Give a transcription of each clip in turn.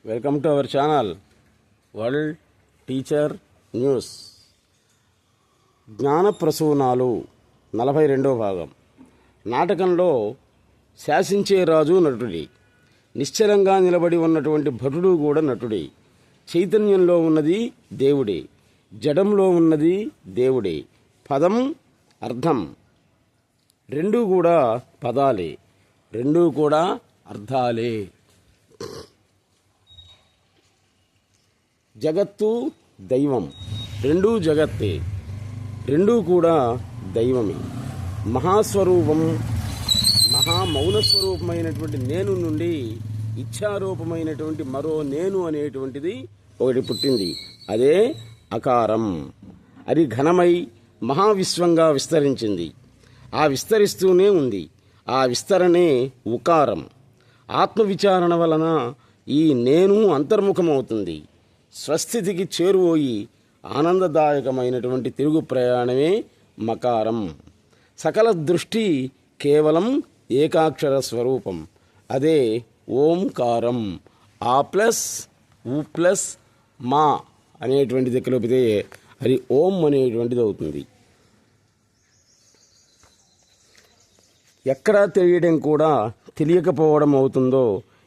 Welcome to our channel world teacher news. జ్ఞాన ప్రసూనాలు 42వ భాగం. నాటకంలో శాసించే రాజు నటుడే, నిశ్చలంగా నిలబడి ఉన్నటువంటి భటుడు కూడా నటుడే. చైతన్యంలో ఉన్నది దేవుడే, జడంలో ఉన్నది దేవుడే. పదం అర్థం రెండూ కూడా పదాలే, రెండూ కూడా అర్థాలే. జగత్తు దైవం, రెండూ జగత్తే, రెండూ కూడా దైవమే. మహాస్వరూపం, మహామౌనస్వరూపమైనటువంటి నేను నుండి ఇచ్ఛారూపమైనటువంటి మరో నేను అనేటువంటిది ఒకటి పుట్టింది. అదే అకారం. అది ఘనమై మహావిశ్వంగా విస్తరించింది. ఆ విస్తరిస్తూనే ఉంది. ఆ విస్తరణే ఉకారం. ఆత్మవిచారణ వలన ఈ నేను అంతర్ముఖమవుతుంది. స్వస్థితికి చేరువోయి ఆనందదాయకమైనటువంటి తిరుగు ప్రయాణమే మకారం. సకల దృష్టి కేవలం ఏకాక్షర స్వరూపం, అదే ఓంకారం. ఆ ప్లస్ ఉ ప్లస్ మా అనేటువంటిది కలిపితే అది ఓం అనేటువంటిది అవుతుంది. ఎక్కడ తెలియడం కూడా తెలియకపోవడం అవుతుందో,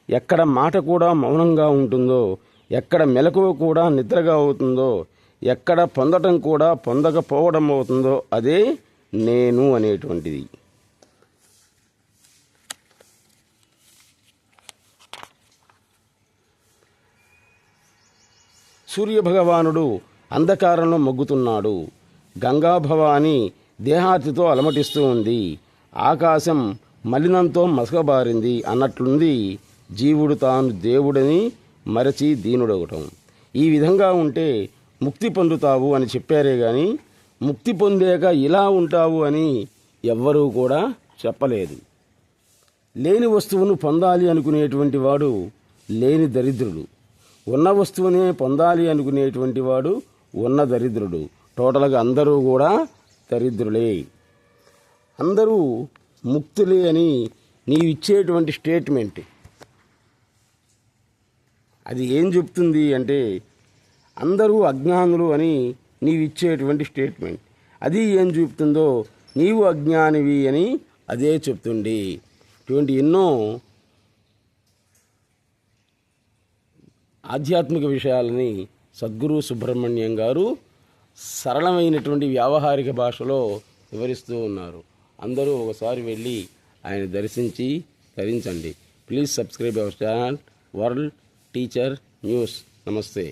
ఎక్కడ మాట కూడా మౌనంగా ఉంటుందో, ఎక్కడ మెలకువ కూడా నిద్రగా అవుతుందో, ఎక్కడ పొందటం కూడా పొందకపోవడం అవుతుందో అదే నేను అనేటువంటిది. సూర్యభగవానుడు అంధకారంలో మొగ్గుతున్నాడు. గంగాభవాని దేహార్తితో అలమటిస్తూ ఉంది. ఆకాశం మలినంతో మసకబారింది అన్నట్లుంది జీవుడు తాను దేవుడని మరచి దీనుడవటం. ఈ విధంగా ఉంటే ముక్తి పొందుతావు అని చెప్పారే గాని ముక్తి పొందాక ఇలా ఉంటావు అని ఎవ్వరూ కూడా చెప్పలేదు. లేని వస్తువును పొందాలి అనుకునేటువంటి వాడు లేని దరిద్రుడు, ఉన్న వస్తువునే పొందాలి అనుకునేటువంటి వాడు ఉన్న దరిద్రుడు. టోటల్గా అందరూ కూడా దరిద్రులే, అందరూ ముక్తులే అని నీవిచ్చేటువంటి స్టేట్మెంట్ అది ఏం చెప్తుంది అంటే అందరూ అజ్ఞానులు అని నీవిచ్చేటువంటి స్టేట్మెంట్ అది ఏం చూపుతుందో నీవు అజ్ఞానివి అని అదే చెప్తుంది. ఇటువంటి ఎన్నో ఆధ్యాత్మిక విషయాలని సద్గురు సుబ్రహ్మణ్యం గారు సరళమైనటువంటి వ్యావహారిక భాషలో వివరిస్తూ ఉన్నారు. అందరూ ఒకసారి వెళ్ళి ఆయన దర్శించి తరించండి. Please subscribe our channel world teacher news. నమస్తే.